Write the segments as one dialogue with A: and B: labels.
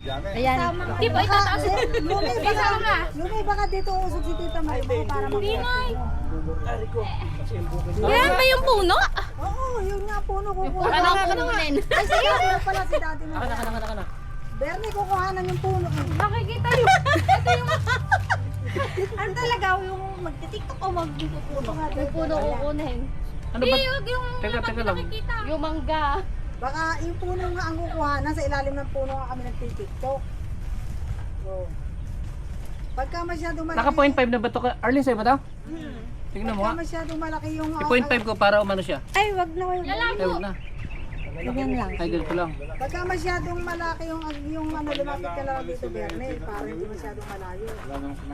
A: Ayan.
B: Di ba itataas?
C: Lumi, baka dito usog si Tita May para
B: Pinay! Yan ba yung puno?
C: Oo, yun nga puno kukuha.
B: Ano kukunin?
C: Ay, sige, ano pala si dati mo.
A: Kana.
C: Bernie, kukuhanan yung puno.
B: Makikita yung... Ito yung...
C: Ano talaga, yung magtitiktok o magpupuno nga.
B: Yung puno kukunin.
A: Ano ba?
B: Yung...
A: Teka lang.
B: Yung mangga.
C: Baka yung puno nga ang kukuhanan, sa ilalim ng puno nga kami nagtitiktok. So, pagka masyadong malaki...
A: Naka 0.5 na ba ito? Arlene, sa'yo ba ito? Tingnan mo
C: Pagka
A: nga.
C: masyadong malaki yung...
A: I-0.5 ko para umano siya.
C: Ay, wag na, wag na.
A: Ay, huwag na.
C: Ganyan lang.
A: Ay, ganito lang.
C: Pagka masyadong malaki yung ano, lumapit ka lang dito, Bernie, para hindi masyadong malayo.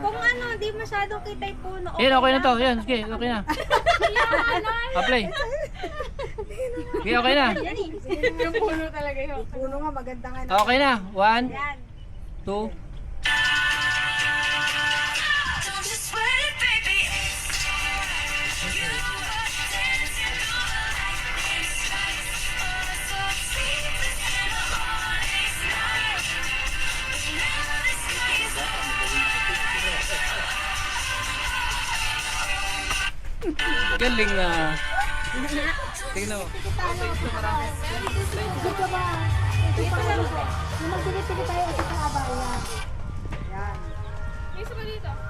B: Kung ano, di masyadong kita yung puno.
A: Yan, okay na to. Yan, sige, okay na. Pa-play. Sige, okay na.
B: Yung puno talaga yun.
C: Puno nga, maganda nga.
A: Okay na. 1, 2. Galing na. Tingnan mo.
C: Dito ba? Dito lang. Yung magpili-pili tayo sa kabayan. Yan.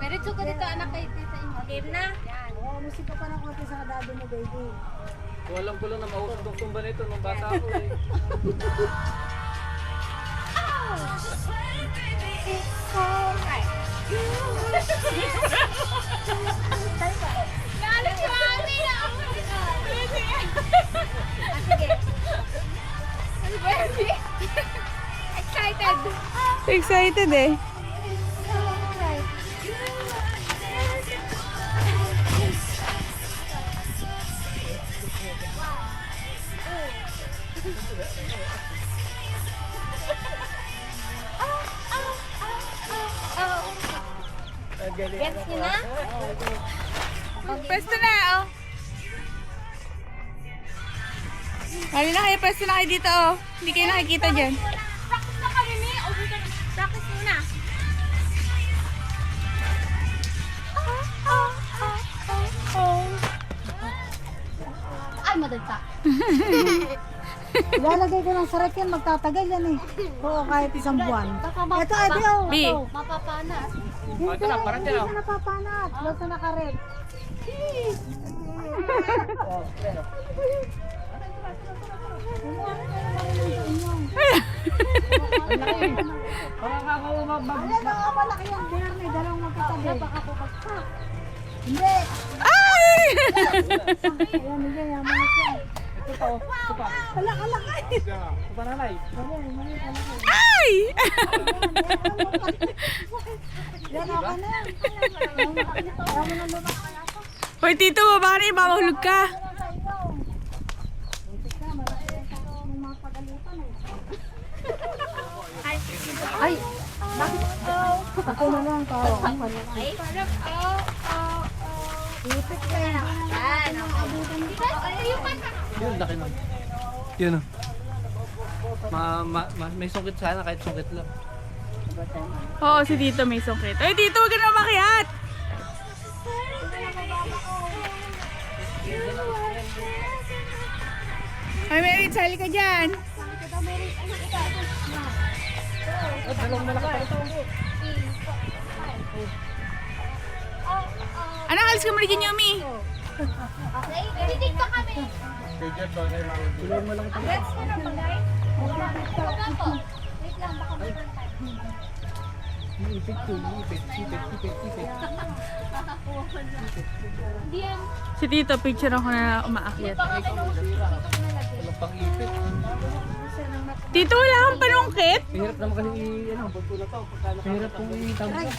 B: Meritso ka dito anak kay Tita Imo. Game na. Yan.
C: Oo, musika pa ng konti sa kadado mo, baby.
A: Walang ko lang na mausap ng tumba nito nung bata ako eh.
B: Galit si Mami na. Sige. Ano ba yan? Excited.
D: Excited eh.
B: Gets niyo na?
D: Pwesto na oh. Mali na kayo, pwesto na kayo dito oh. Hindi kayo nakikita dyan.
B: Practice na kami ni. Practice muna. Ay, madagsa.
C: Ilalagay ko ng sarap yan, magtatagal yan eh. Oo, kahit isang buwan. Ito, ito, oh.
D: B.
B: Mapapanas.
C: Hindi,
A: ito na, parang
C: hindi
A: dyan, oh.
C: ka napapanat. Basta nakared.
A: Parang ako
C: Ayan, malaki yung Bernie, dalawang magkatabi. Hindi.
D: Ay!
C: Ayan, hindi, yaman na siya.
A: Ito pa, ito pa.
C: Alak.
A: Ito pa nanay.
D: Ay!
C: Yan, okay na yan. Ayaw mo na lumaki.
D: Hoy, Tito, baka na mamahulog ka.
C: Ay! Ako na lang, kawa.
B: Ay, parang,
C: Ipit ka yan.
B: Yan. Yung kanta.
A: Yun, laki nun. Yun o. May sungkit sana kahit sungkit lang.
D: Oo, si Tito may sungkit. Ay, Tito, huwag ka na makihat. Ay, Merit, sali ka dyan.
A: Dalawang malaki pa ito.
D: Anak, alis ka muna dyan, Yumi.
B: Okay, nadidig pa kami.
A: Dalawang malaki pa.
B: Gets mo na bagay? Wala po. Wait lang, baka may pantay.
A: Ipit to, ipit.
B: Hindi yan.
D: Si Tito, picture ako na umaakyat.
B: Baka kinusok dito ko nalagay.
A: Walang pang ipit.
D: Tito, wala kang panungkit?
A: Mahirap naman kasi mahirap kung itambak.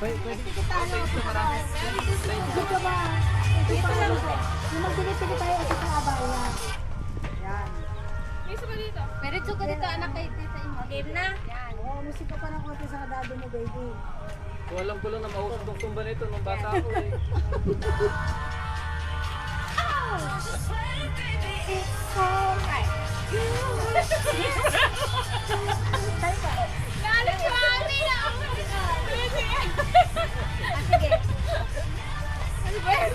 A: Pwede
C: Dito ba? Dito lang. Yung magpili-pili tayo sa kabayan. Yan.
B: Meritso ka dito anak kay Tita Imo. Game na. Yan.
C: Oo, musika pa ng konti sa kadado mo, baby.
A: Walang ko lang na mausap ng tumba nito nung bata ako eh.
B: It's alright. Galit si Mami na. Sige. Ano ba yan?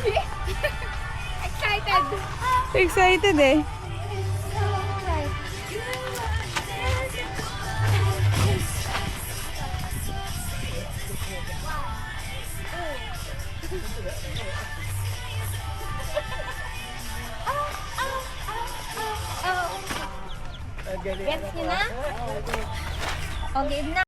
B: Excited.
D: Excited eh.
B: Gets niyo na? Okay na.